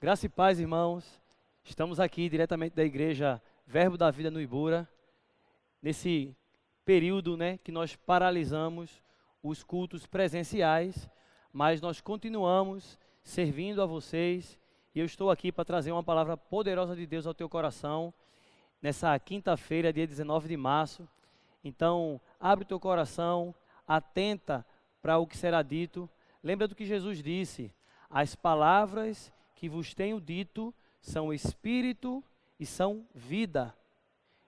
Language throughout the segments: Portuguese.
Graça e paz, irmãos. Estamos aqui diretamente da igreja Verbo da Vida no Ibura, nesse período, que nós paralisamos os cultos presenciais, mas nós continuamos servindo a vocês e eu estou aqui para trazer uma palavra poderosa de Deus ao teu coração nessa quinta-feira, dia 19 de março. Então, abre o teu coração, atenta para o que será dito. Lembra do que Jesus disse: as palavras que vos tenho dito são espírito e são vida.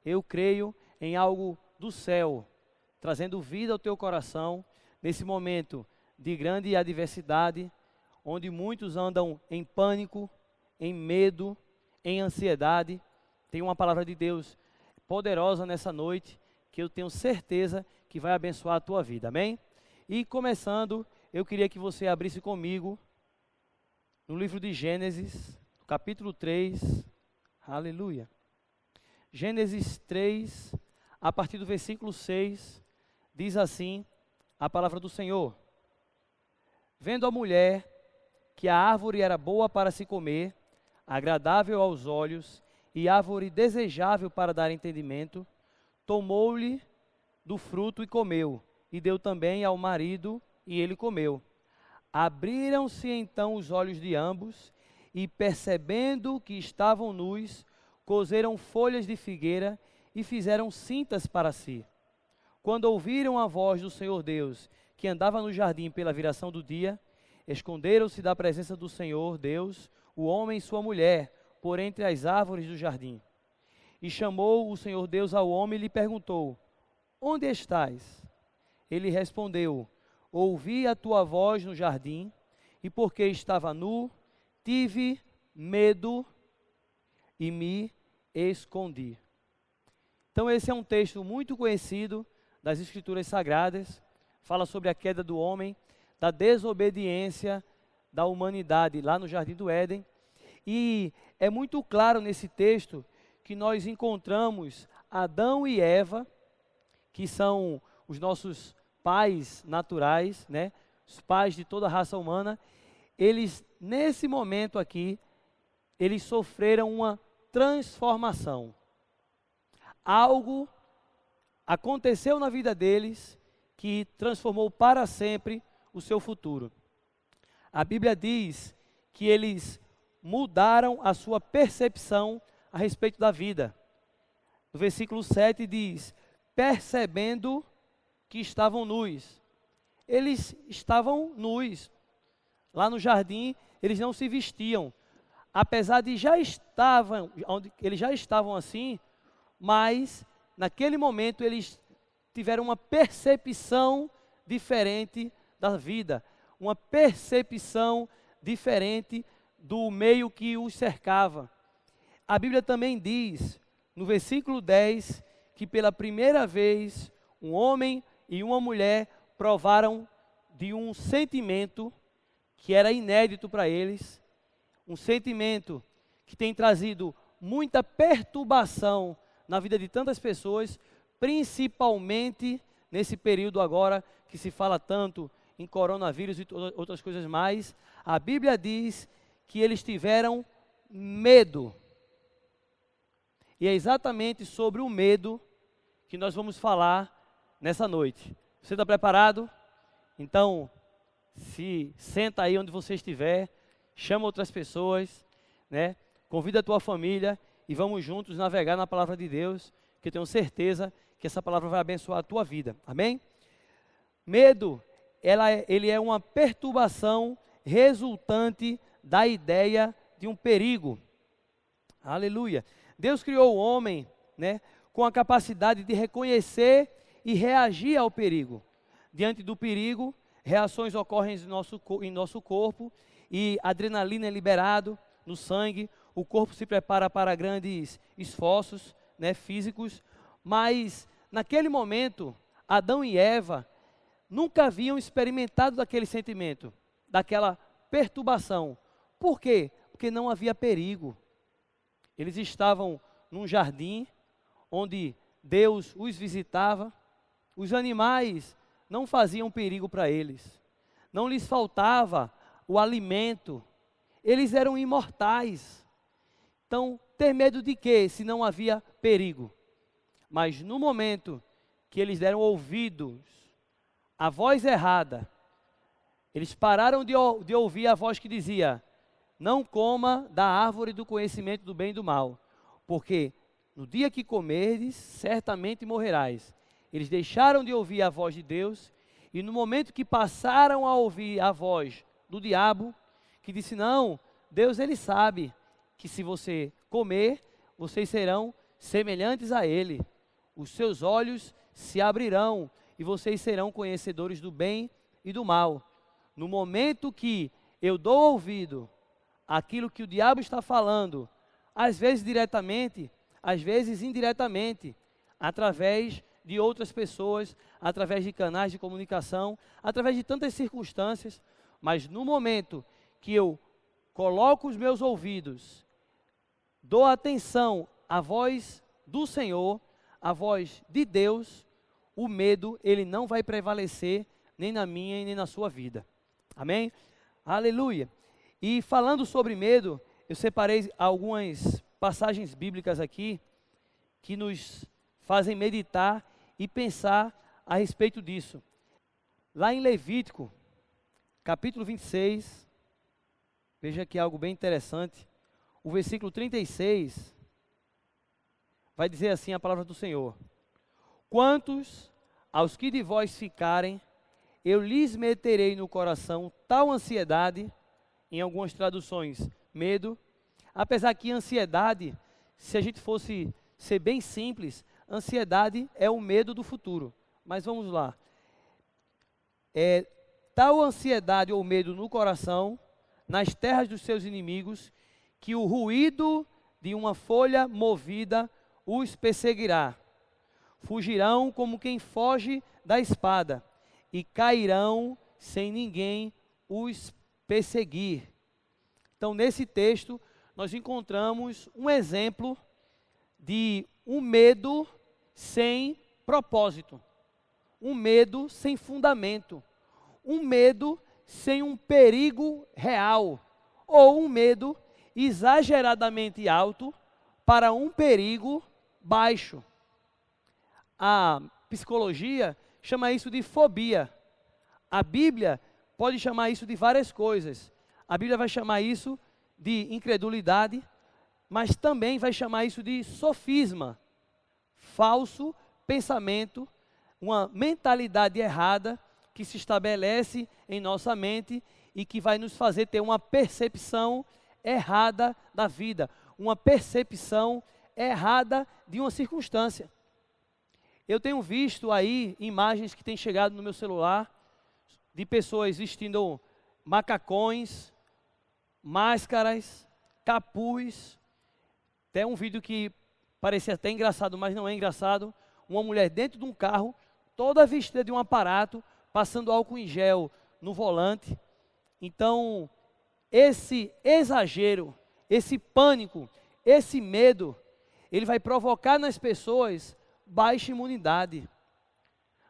Eu creio em algo do céu, trazendo vida ao teu coração, nesse momento de grande adversidade, onde muitos andam em pânico, em medo, em ansiedade. Tem uma palavra de Deus poderosa nessa noite, que eu tenho certeza que vai abençoar a tua vida, amém? E começando, eu queria que você abrisse comigo no livro de Gênesis, capítulo 3, aleluia. Gênesis 3, a partir do versículo 6, diz assim a palavra do Senhor: vendo a mulher que a árvore era boa para se comer, agradável aos olhos e árvore desejável para dar entendimento, tomou-lhe do fruto e comeu, e deu também ao marido, e ele comeu. Abriram-se então os olhos de ambos, e percebendo que estavam nus, coseram folhas de figueira e fizeram cintas para si. Quando ouviram a voz do Senhor Deus, que andava no jardim pela viração do dia, esconderam-se da presença do Senhor Deus, o homem e sua mulher, por entre as árvores do jardim. E chamou o Senhor Deus ao homem e lhe perguntou: onde estás? Ele respondeu: ouvi a tua voz no jardim, e porque estava nu, tive medo e me escondi. Então esse é um texto muito conhecido das Escrituras Sagradas, fala sobre a queda do homem, da desobediência da humanidade lá no Jardim do Éden, e é muito claro nesse texto que nós encontramos Adão e Eva, que são os nossos pais naturais, os pais de toda a raça humana. Eles, nesse momento aqui, eles sofreram uma transformação. Algo aconteceu na vida deles que transformou para sempre o seu futuro. A Bíblia diz que eles mudaram a sua percepção a respeito da vida. No versículo 7 diz: percebendo que estavam nus. Eles estavam nus. Lá no jardim, eles não se vestiam. Apesar de eles já estavam assim, mas naquele momento eles tiveram uma percepção diferente da vida, uma percepção diferente do meio que os cercava. A Bíblia também diz, no versículo 10, que pela primeira vez um homem e uma mulher provaram de um sentimento que era inédito para eles, um sentimento que tem trazido muita perturbação na vida de tantas pessoas, principalmente nesse período agora que se fala tanto em coronavírus e outras coisas mais. A Bíblia diz que eles tiveram medo. E é exatamente sobre o medo que nós vamos falar nessa noite. Você está preparado? Então, se senta aí onde você estiver, chama outras pessoas, convida a tua família e vamos juntos navegar na palavra de Deus, que eu tenho certeza que essa palavra vai abençoar a tua vida. Amém? Medo, ele é uma perturbação resultante da ideia de um perigo. Aleluia. Deus criou o homem, com a capacidade de reconhecer e reagir ao perigo. Diante do perigo, reações ocorrem em nosso corpo e adrenalina é liberado no sangue. O corpo se prepara para grandes esforços, físicos. Mas naquele momento, Adão e Eva nunca haviam experimentado daquele sentimento, daquela perturbação. Por quê? Porque não havia perigo. Eles estavam num jardim onde Deus os visitava. Os animais não faziam perigo para eles. Não lhes faltava o alimento. eles eram imortais. Então, ter medo de quê, se não havia perigo? Mas no momento que eles deram ouvidos à voz errada, eles pararam de ouvir a voz que dizia: não coma da árvore do conhecimento do bem e do mal, porque no dia que comerdes, certamente morrerás. Eles deixaram de ouvir a voz de Deus, e no momento que passaram a ouvir a voz do diabo, que disse: não, Deus ele sabe que se você comer, vocês serão semelhantes a ele. Os seus olhos se abrirão e vocês serão conhecedores do bem e do mal. No momento que eu dou ouvido àquilo que o diabo está falando, às vezes diretamente, às vezes indiretamente, através de outras pessoas, através de canais de comunicação, através de tantas circunstâncias, mas no momento que eu coloco os meus ouvidos, dou atenção à voz do Senhor, à voz de Deus, o medo, ele não vai prevalecer nem na minha e nem na sua vida. Amém? Aleluia! E falando sobre medo, eu separei algumas passagens bíblicas aqui que nos fazem meditar e pensar a respeito disso. Lá em Levítico, capítulo 26, veja aqui algo bem interessante. O versículo 36 vai dizer assim a palavra do Senhor: quantos aos que de vós ficarem, eu lhes meterei no coração tal ansiedade, em algumas traduções, medo, apesar que ansiedade, se a gente fosse ser bem simples, ansiedade é o medo do futuro. Mas vamos lá. Tal ansiedade ou medo no coração, nas terras dos seus inimigos, que o ruído de uma folha movida os perseguirá. Fugirão como quem foge da espada, e cairão sem ninguém os perseguir. Então, nesse texto, nós encontramos um exemplo de um medo sem propósito, um medo sem fundamento, um medo sem um perigo real, ou um medo exageradamente alto para um perigo baixo. A psicologia chama isso de fobia. A Bíblia pode chamar isso de várias coisas. A Bíblia vai chamar isso de incredulidade, mas também vai chamar isso de sofisma, falso pensamento, uma mentalidade errada que se estabelece em nossa mente e que vai nos fazer ter uma percepção errada da vida, uma percepção errada de uma circunstância. Eu tenho visto aí imagens que têm chegado no meu celular de pessoas vestindo macacões, máscaras, capuz. Tem um vídeo que parecia até engraçado, mas não é engraçado. Uma mulher dentro de um carro, toda vestida de um aparato, passando álcool em gel no volante. Então, esse exagero, esse pânico, esse medo, ele vai provocar nas pessoas baixa imunidade.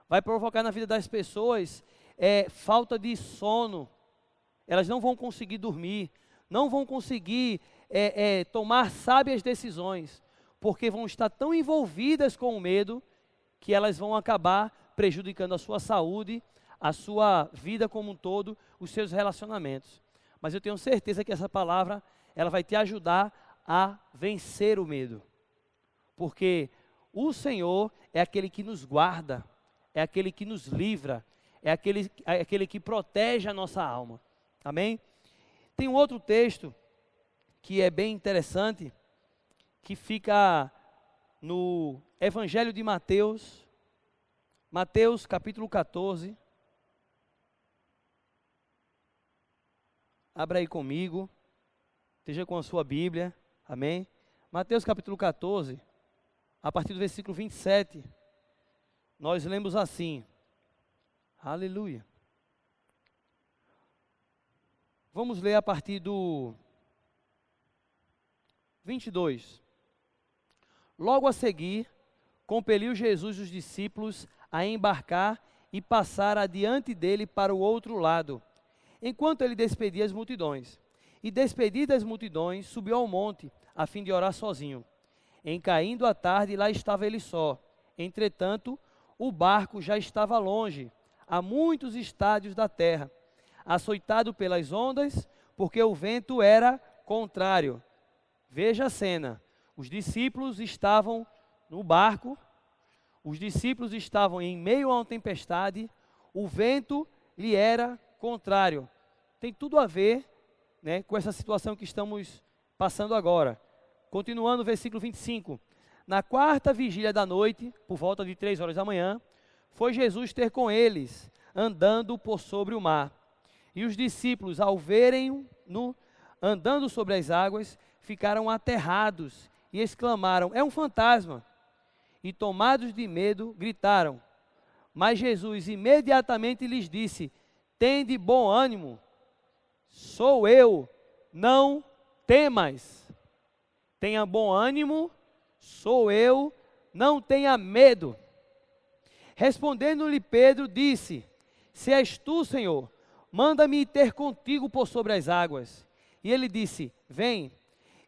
Vai provocar na vida das pessoas falta de sono. Elas não vão conseguir dormir, não vão conseguir tomar sábias decisões, porque vão estar tão envolvidas com o medo que elas vão acabar prejudicando a sua saúde, a sua vida como um todo, os seus relacionamentos. Mas eu tenho certeza que essa palavra, ela vai te ajudar a vencer o medo. Porque o Senhor é aquele que nos guarda, é aquele que nos livra, é aquele que protege a nossa alma. Amém? Tem um outro texto que é bem interessante, que fica no Evangelho de Mateus, Mateus capítulo 14. Abra aí comigo, esteja com a sua Bíblia, amém? Mateus capítulo 14, a partir do versículo 27, nós lemos assim, aleluia. Vamos ler a partir do 22. Logo a seguir, compeliu Jesus os discípulos a embarcar e passar adiante dele para o outro lado, enquanto ele despedia as multidões. E despedidas as multidões, subiu ao monte, a fim de orar sozinho. Em caindo a tarde, lá estava ele só. Entretanto, o barco já estava longe, a muitos estádios da terra, açoitado pelas ondas, porque o vento era contrário. Veja a cena. Os discípulos estavam no barco, os discípulos estavam em meio a uma tempestade, o vento lhe era contrário. Tem tudo a ver, né, com essa situação que estamos passando agora. Continuando o versículo 25. Na quarta vigília da noite, por volta de 3 horas da manhã, foi Jesus ter com eles, andando por sobre o mar. E os discípulos, ao verem-no andando sobre as águas, ficaram aterrados e exclamaram: é um fantasma! E tomados de medo, gritaram. Mas Jesus imediatamente lhes disse: tende bom ânimo, sou eu, não temas. Tenha bom ânimo, sou eu, não tenha medo. Respondendo-lhe Pedro, disse: se és tu, Senhor, manda-me ter contigo por sobre as águas. E ele disse: vem.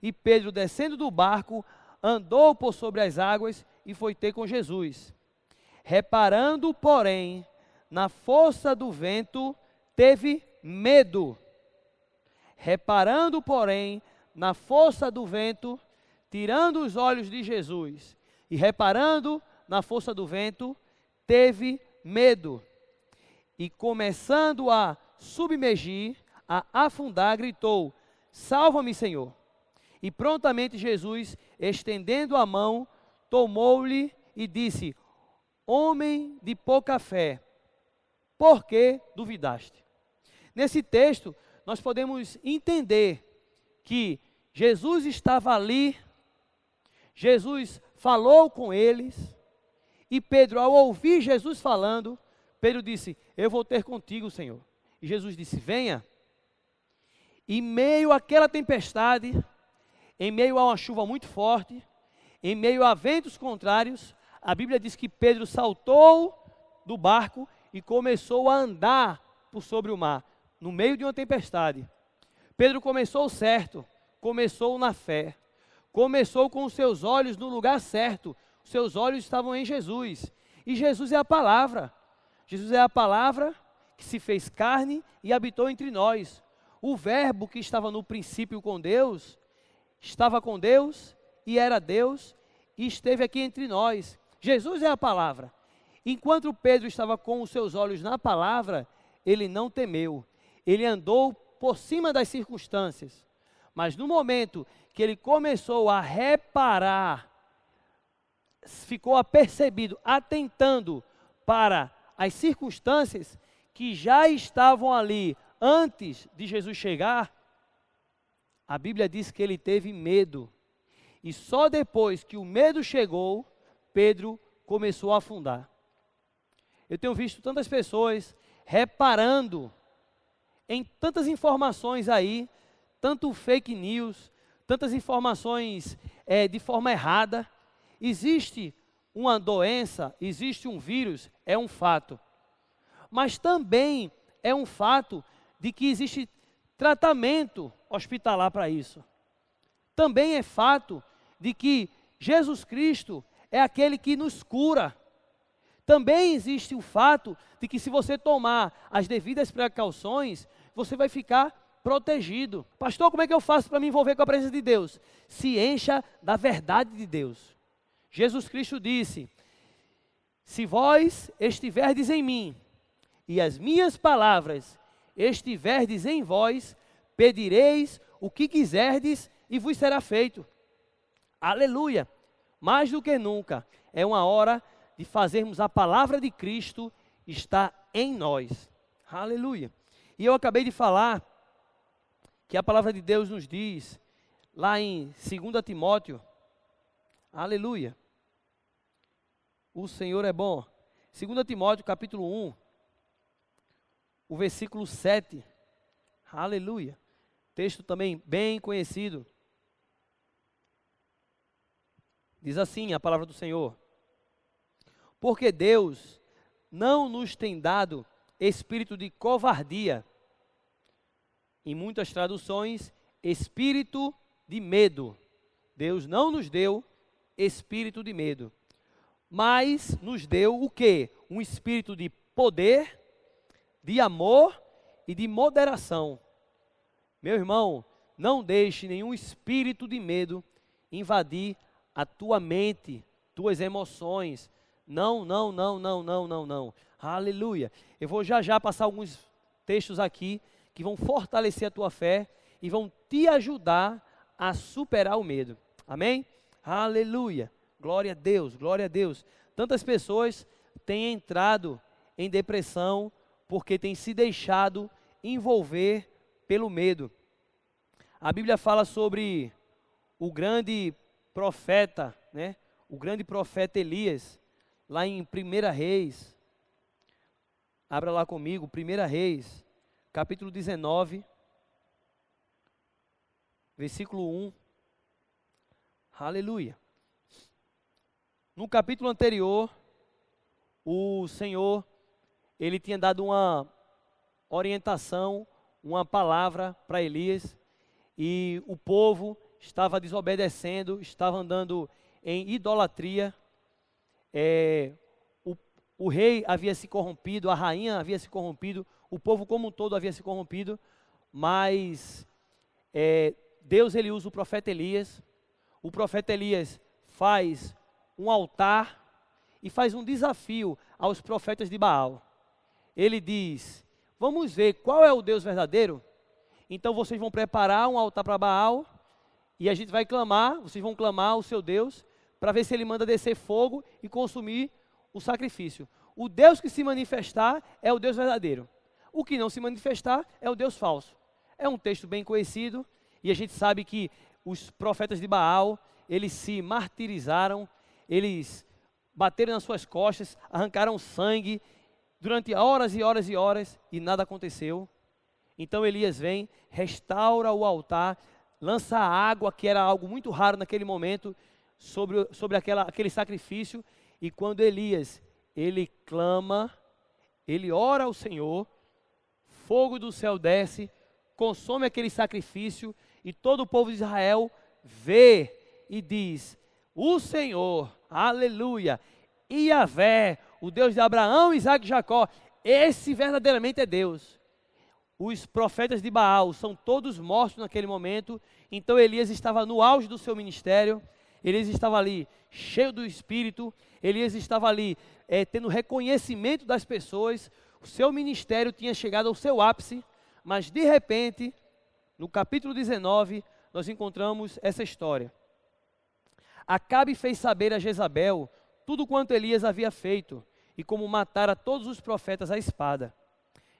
E Pedro, descendo do barco, andou por sobre as águas e foi ter com Jesus. Reparando, porém, na força do vento, teve medo. Reparando, porém, na força do vento, tirando os olhos de Jesus e reparando na força do vento, teve medo. E começando a submergir, a afundar, gritou: salva-me, Senhor. E prontamente Jesus, estendendo a mão, tomou-lhe e disse: homem de pouca fé, por que duvidaste? Nesse texto, nós podemos entender que Jesus estava ali, Jesus falou com eles, e Pedro, ao ouvir Jesus falando, Pedro disse: eu vou ter contigo, Senhor. E Jesus disse: venha. Em meio àquela tempestade, em meio a uma chuva muito forte, em meio a ventos contrários, a Bíblia diz que Pedro saltou do barco e começou a andar por sobre o mar, no meio de uma tempestade. Pedro começou certo, começou na fé, começou com os seus olhos no lugar certo, os seus olhos estavam em Jesus, e Jesus é a palavra. Jesus é a palavra que se fez carne e habitou entre nós. O verbo que estava no princípio com Deus, estava com Deus e era Deus e esteve aqui entre nós. Jesus é a palavra. Enquanto Pedro estava com os seus olhos na palavra, ele não temeu. Ele andou por cima das circunstâncias. Mas no momento que ele começou a reparar, ficou apercebido, atentando para as circunstâncias que já estavam ali antes de Jesus chegar, a Bíblia diz que ele teve medo. E só depois que o medo chegou, Pedro começou a afundar. Eu tenho visto tantas pessoas reparando em tantas informações aí, tanto fake news, tantas informações de forma errada. Existe uma doença, existe um vírus, é um fato. Mas também é um fato de que existe tratamento hospitalar para isso. Também é fato de que Jesus Cristo é aquele que nos cura. Também existe o fato de que se você tomar as devidas precauções, você vai ficar protegido. Pastor, como é que eu faço para me envolver com a presença de Deus? Se encha da verdade de Deus. Jesus Cristo disse: se vós estiverdes em mim, e as minhas palavras estiverdes em vós, pedireis o que quiserdes e vos será feito. Aleluia! Mais do que nunca, é uma hora de fazermos a palavra de Cristo estar em nós. Aleluia! E eu acabei de falar que a palavra de Deus nos diz, lá em 2 Timóteo, aleluia, o Senhor é bom. 2 Timóteo capítulo 1, o versículo 7, aleluia, texto também bem conhecido. Diz assim a palavra do Senhor: porque Deus não nos tem dado espírito de covardia. Em muitas traduções, espírito de medo. Deus não nos deu espírito de medo, mas nos deu o quê? Um espírito de poder, de amor e de moderação. Meu irmão, não deixe nenhum espírito de medo invadir a tua mente, tuas emoções. Não, não, não, não, não, não, não. Aleluia. Eu vou já passar alguns textos aqui que vão fortalecer a tua fé e vão te ajudar a superar o medo. Amém? Aleluia. Glória a Deus, glória a Deus. Tantas pessoas têm entrado em depressão porque têm se deixado envolver pelo medo. A Bíblia fala sobre o grande profeta, né? O grande profeta Elias, lá em 1 Reis. Abra lá comigo, 1 Reis, capítulo 19, versículo 1. Aleluia. No capítulo anterior, o Senhor, ele tinha dado uma orientação, uma palavra para Elias, e o povo estava desobedecendo, estava andando em idolatria. O rei havia se corrompido, a rainha havia se corrompido, o povo como um todo havia se corrompido, mas Deus, ele usa o profeta Elias. O profeta Elias faz um altar e faz um desafio aos profetas de Baal. Ele diz: vamos ver qual é o Deus verdadeiro? Então vocês vão preparar um altar para Baal e a gente vai clamar, vocês vão clamar ao seu Deus para ver se ele manda descer fogo e consumir o sacrifício. O Deus que se manifestar é o Deus verdadeiro. O que não se manifestar é o Deus falso. É um texto bem conhecido e a gente sabe que os profetas de Baal, eles se martirizaram, eles bateram nas suas costas, arrancaram sangue durante horas e horas e horas e nada aconteceu. Então Elias vem, restaura o altar, lança água, que era algo muito raro naquele momento, sobre aquele sacrifício. E quando Elias, ele clama, ele ora ao Senhor, fogo do céu desce, consome aquele sacrifício, e todo o povo de Israel vê e diz: o Senhor, aleluia, Yahvé, o Deus de Abraão, Isaque e Jacó, esse verdadeiramente é Deus. Os profetas de Baal são todos mortos naquele momento. Então Elias estava no auge do seu ministério, Elias estava ali cheio do Espírito, Elias estava ali tendo reconhecimento das pessoas, o seu ministério tinha chegado ao seu ápice, mas de repente, no capítulo 19, nós encontramos essa história. Acabe fez saber a Jezabel tudo quanto Elias havia feito, e como matara todos os profetas à espada.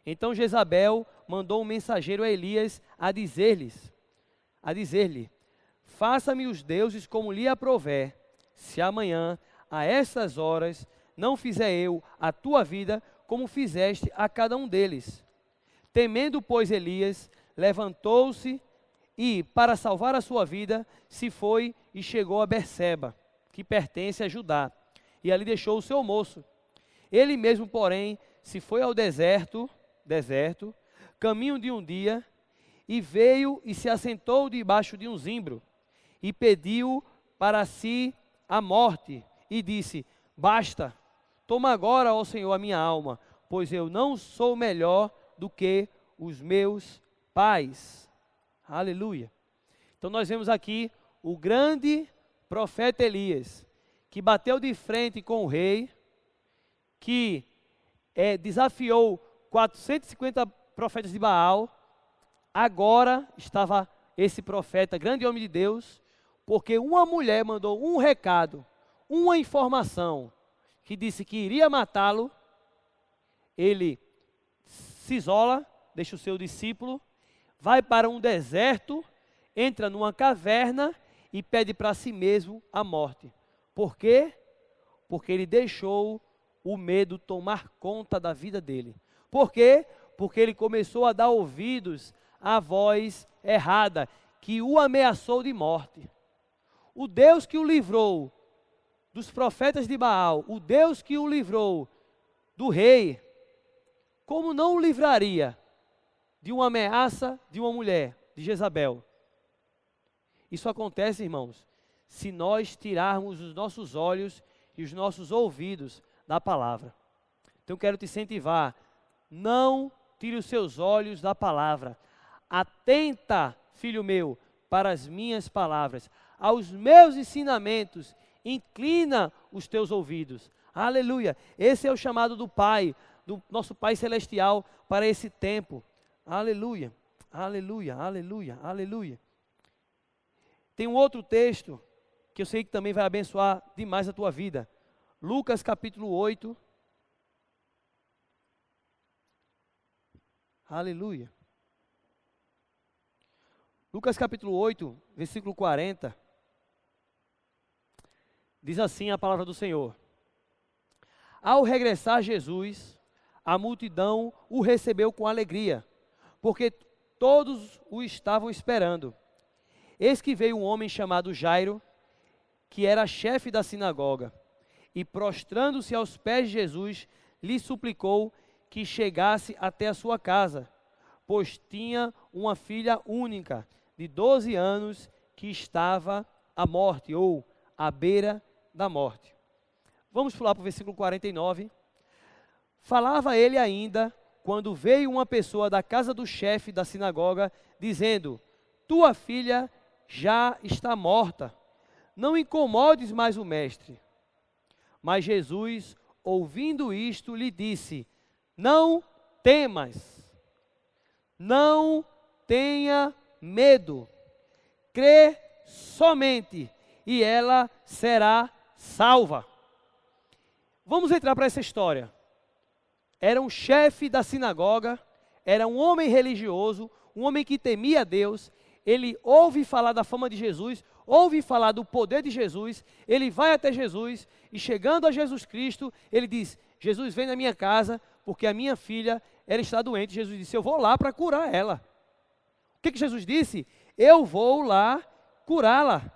Então Jezabel mandou um mensageiro a Elias a dizer-lhe: faça-me os deuses como lhe aprouver, se amanhã, a essas horas, não fizer eu a tua vida como fizeste a cada um deles. Temendo, pois, Elias, levantou-se e, para salvar a sua vida, se foi e chegou a Berseba, que pertence a Judá, e ali deixou o seu moço. Ele mesmo, porém, se foi ao deserto, caminho de um dia, e veio e se assentou debaixo de um zimbro, e pediu para si a morte, e disse: basta, toma agora, ó Senhor, a minha alma, pois eu não sou melhor do que os meus pais. Aleluia. Então nós vemos aqui o grande profeta Elias, que bateu de frente com o rei, que desafiou 450 profetas de Baal. Agora estava esse profeta, grande homem de Deus, porque uma mulher mandou um recado, uma informação, que disse que iria matá-lo. Ele se isola, deixa o seu discípulo, vai para um deserto, entra numa caverna e pede para si mesmo a morte. Por quê? Porque ele deixou o medo tomar conta da vida dele. Por quê? Porque ele começou a dar ouvidos à voz errada, que o ameaçou de morte. O Deus que o livrou dos profetas de Baal, o Deus que o livrou do rei, como não o livraria de uma ameaça de uma mulher, de Jezabel? Isso acontece, irmãos, se nós tirarmos os nossos olhos e os nossos ouvidos da palavra. Então eu quero te incentivar, não tire os seus olhos da palavra. Atenta, filho meu, para as minhas palavras, aos meus ensinamentos, inclina os teus ouvidos. Aleluia! Esse é o chamado do Pai, do nosso Pai Celestial para esse tempo. Aleluia, aleluia, aleluia, aleluia. Tem um outro texto que eu sei que também vai abençoar demais a tua vida. Lucas capítulo 8. Aleluia. Lucas capítulo 8, versículo 40. Diz assim a palavra do Senhor. Ao regressar Jesus, a multidão o recebeu com alegria, porque todos o estavam esperando. Eis que veio um homem chamado Jairo, que era chefe da sinagoga, e prostrando-se aos pés de Jesus, lhe suplicou que chegasse até a sua casa, pois tinha uma filha única, de 12 anos, que estava à morte, ou à beira da morte. Vamos pular para o versículo 49. Falava ele ainda, quando veio uma pessoa da casa do chefe da sinagoga, dizendo: tua filha já está morta, não incomodes mais o mestre. Mas Jesus, ouvindo isto, lhe disse: não temas, não tenha medo, crê somente e ela será salva. Vamos entrar para essa história. Era um chefe da sinagoga, era um homem religioso, um homem que temia Deus. Ele ouve falar da fama de Jesus, ouve falar do poder de Jesus, ele vai até Jesus e chegando a Jesus Cristo, ele diz: Jesus, vem na minha casa, porque a minha filha, ela está doente. Jesus disse: eu vou lá para curar ela. O que Jesus disse? Eu vou lá curá-la.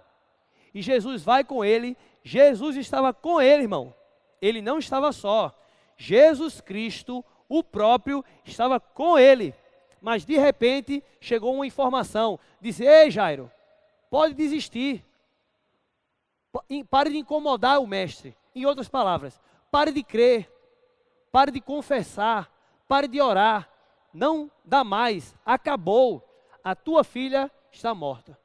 E Jesus vai com ele. Jesus estava com ele, irmão. Ele não estava só. Jesus Cristo, o próprio, estava com ele. Mas de repente chegou uma informação. Disse: ei, Jairo, pode desistir. Pare de incomodar o mestre. Em outras palavras, pare de crer. Pare de confessar. Pare de orar. Não dá mais. Acabou. A tua filha está morta.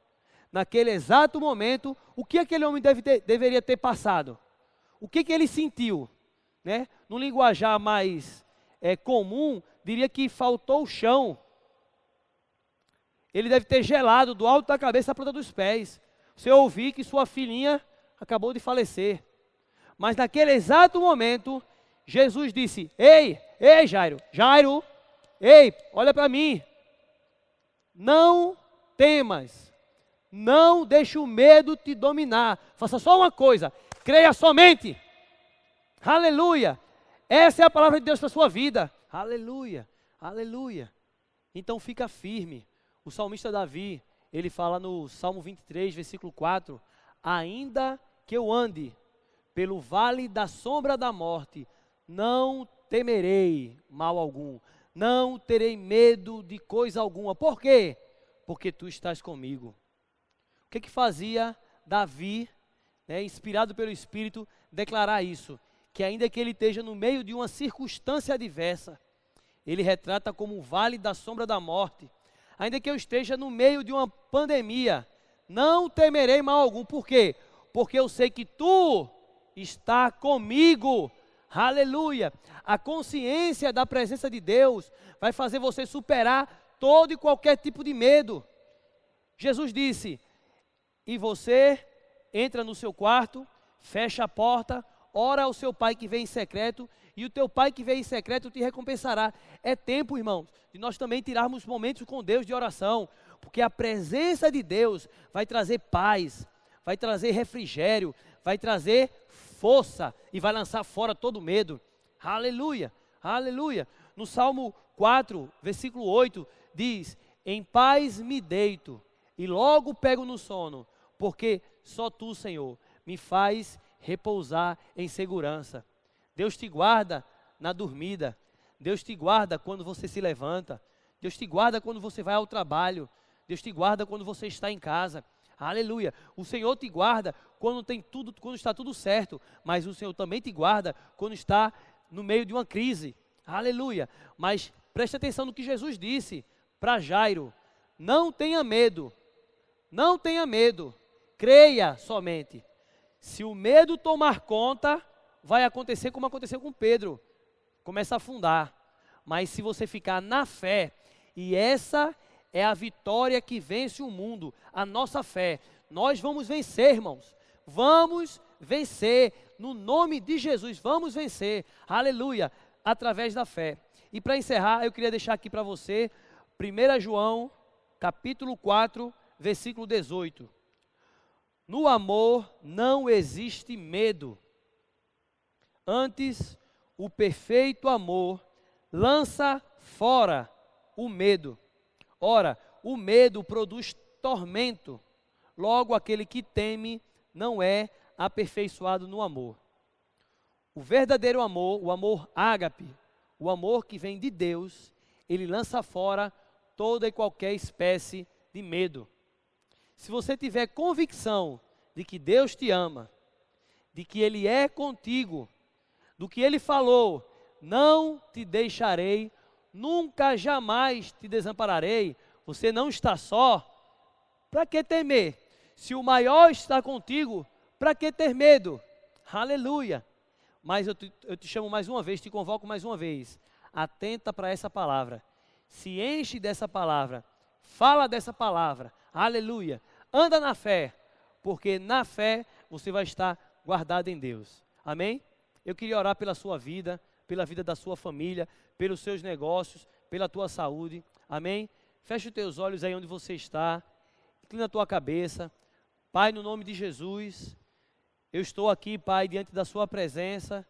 Naquele exato momento, o que aquele homem deveria ter passado? O que ele sentiu? Né? No linguajar mais comum, diria que faltou o chão. Ele deve ter gelado do alto da cabeça à ponta dos pés. Você ouvir que sua filhinha acabou de falecer. Mas naquele exato momento, Jesus disse: ei, Jairo, ei, olha para mim. Não temas, não deixe o medo te dominar. Faça só uma coisa, creia somente. Aleluia. Essa é a palavra de Deus para a sua vida. Aleluia, aleluia. Então fica firme. O salmista Davi, ele fala no Salmo 23, versículo 4, ainda que eu ande pelo vale da sombra da morte, não temerei mal algum, não terei medo de coisa alguma. Por quê? Porque tu estás comigo. O que fazia Davi, inspirado pelo Espírito, declarar isso? Que ainda que ele esteja no meio de uma circunstância adversa, ele retrata como o vale da sombra da morte. Ainda que eu esteja no meio de uma pandemia, não temerei mal algum. Por quê? Porque eu sei que tu está comigo. Aleluia. A consciência da presença de Deus vai fazer você superar todo e qualquer tipo de medo. Jesus disse: e você entra no seu quarto, fecha a porta, ora ao seu pai que vem em secreto, e o teu pai que vem em secreto te recompensará. É tempo, irmãos, de nós também tirarmos momentos com Deus de oração, porque a presença de Deus vai trazer paz, vai trazer refrigério, vai trazer força e vai lançar fora todo medo. Aleluia, aleluia. No Salmo 4, versículo 8, diz: em paz me deito e logo pego no sono, porque só tu, Senhor, me faz repousar em segurança. Deus te guarda na dormida. Deus te guarda quando você se levanta. Deus te guarda quando você vai ao trabalho. Deus te guarda quando você está em casa. Aleluia. O Senhor te guarda quando tem tudo, quando está tudo certo, mas o Senhor também te guarda quando está no meio de uma crise. Aleluia. Mas preste atenção no que Jesus disse para Jairo: não tenha medo. Não tenha medo. Creia somente. Se o medo tomar conta, vai acontecer como aconteceu com Pedro. Começa a afundar. Mas se você ficar na fé, e essa é a vitória que vence o mundo, a nossa fé. Nós vamos vencer, irmãos. Vamos vencer, no nome de Jesus, vamos vencer. Aleluia, através da fé. E para encerrar, eu queria deixar aqui para você, 1 João, capítulo 4, versículo 18. No amor não existe medo. Antes, o perfeito amor lança fora o medo. Ora, o medo produz tormento. Logo, aquele que teme não é aperfeiçoado no amor. O verdadeiro amor, o amor ágape, o amor que vem de Deus, ele lança fora toda e qualquer espécie de medo. Se você tiver convicção de que Deus te ama, de que Ele é contigo, do que Ele falou, não te deixarei, nunca jamais te desampararei, você não está só, para que temer? Se o maior está contigo, para que ter medo? Aleluia! Mas eu te chamo mais uma vez, te convoco mais uma vez, atenta para essa palavra, se enche dessa palavra, fala dessa palavra, aleluia, anda na fé, porque na fé você vai estar guardado em Deus, amém? Eu queria orar pela sua vida, pela vida da sua família, pelos seus negócios, pela tua saúde, amém? Feche os teus olhos aí onde você está, inclina a tua cabeça. Pai, no nome de Jesus, eu estou aqui, Pai, diante da sua presença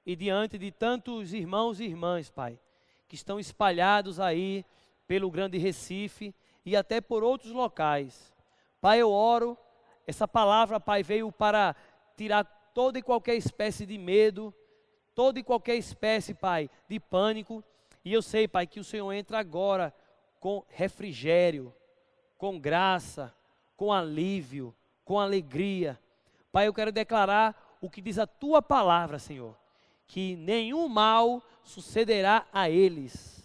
e diante de tantos irmãos e irmãs, Pai, que estão espalhados aí pelo Grande Recife e até por outros locais. Pai, eu oro, essa palavra, Pai, veio para tirar toda e qualquer espécie de medo, toda e qualquer espécie, Pai, de pânico. E eu sei, Pai, que o Senhor entra agora com refrigério, com graça, com alívio, com alegria. Pai, eu quero declarar o que diz a Tua palavra, Senhor, que nenhum mal sucederá a eles,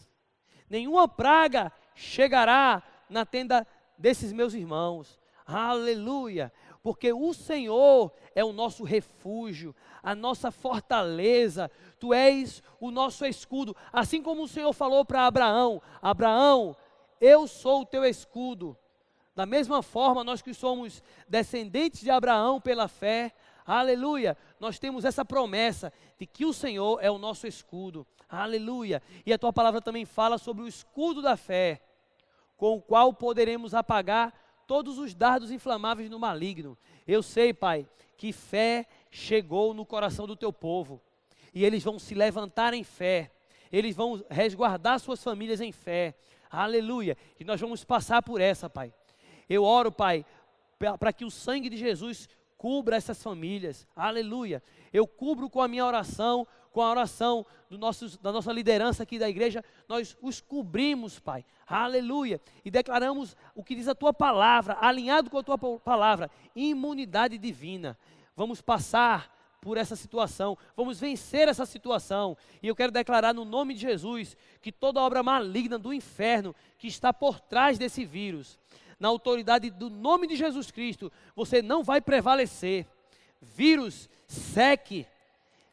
nenhuma praga chegará na tenda desses meus irmãos. Aleluia, porque o Senhor é o nosso refúgio, a nossa fortaleza, Tu és o nosso escudo, assim como o Senhor falou para Abraão: Abraão, eu sou o teu escudo. Da mesma forma, nós que somos descendentes de Abraão pela fé, aleluia, nós temos essa promessa de que o Senhor é o nosso escudo, aleluia. E a Tua palavra também fala sobre o escudo da fé, com o qual poderemos apagar todos os dardos inflamáveis do maligno. Eu sei, Pai, que fé chegou no coração do Teu povo, e eles vão se levantar em fé, eles vão resguardar suas famílias em fé, aleluia, e nós vamos passar por essa, Pai. Eu oro, Pai, para que o sangue de Jesus cubra essas famílias, aleluia. Eu cubro com a minha oração, com a oração da nossa liderança aqui da igreja, nós os cobrimos, Pai, aleluia, e declaramos o que diz a Tua palavra, alinhado com a Tua palavra, imunidade divina. Vamos passar por essa situação, vamos vencer essa situação, e eu quero declarar no nome de Jesus, que toda obra maligna do inferno, que está por trás desse vírus, na autoridade do nome de Jesus Cristo, você não vai prevalecer. Vírus, seque.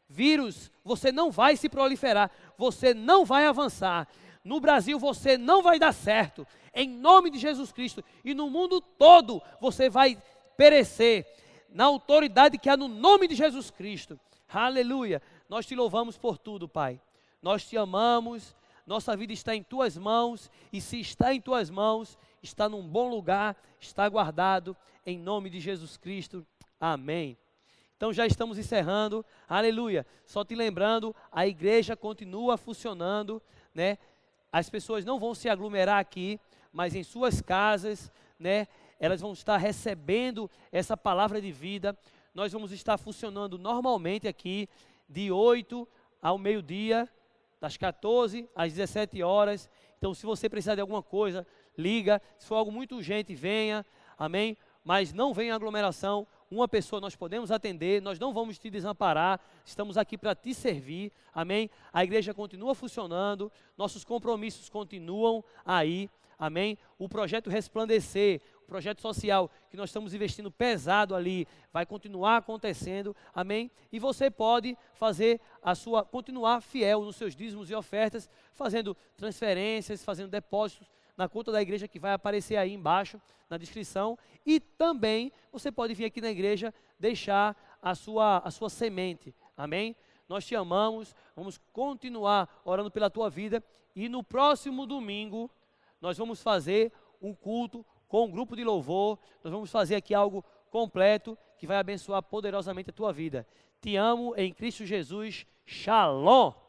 Vírus, você não vai se proliferar, você não vai avançar. No Brasil você não vai dar certo, em nome de Jesus Cristo. E no mundo todo você vai perecer, na autoridade que há no nome de Jesus Cristo. Aleluia. Nós Te louvamos por tudo, Pai. Nós Te amamos, nossa vida está em Tuas mãos, e se está em Tuas mãos, está num bom lugar, está guardado, em nome de Jesus Cristo, amém. Então já estamos encerrando, aleluia, só te lembrando, a igreja continua funcionando, né? As pessoas não vão se aglomerar aqui, mas em suas casas, né? Elas vão estar recebendo essa palavra de vida, nós vamos estar funcionando normalmente aqui, de 8 ao meio-dia, das 14 às 17 horas, então se você precisar de alguma coisa, liga, se for algo muito urgente, venha, amém? mas não vem aglomeração, uma pessoa nós podemos atender, nós não vamos te desamparar, estamos aqui para te servir, amém? A igreja continua funcionando, nossos compromissos continuam aí, amém? O projeto Resplandecer, o projeto social que nós estamos investindo pesado ali, vai continuar acontecendo, amém? E você pode fazer continuar fiel nos seus dízimos e ofertas, fazendo transferências, fazendo depósitos na conta da igreja que vai aparecer aí embaixo, na descrição, e também você pode vir aqui na igreja deixar a sua semente, amém? Nós te amamos, vamos continuar orando pela tua vida, e no próximo domingo, nós vamos fazer um culto com um grupo de louvor, nós vamos fazer aqui algo completo, que vai abençoar poderosamente a tua vida. Te amo em Cristo Jesus, Shalom!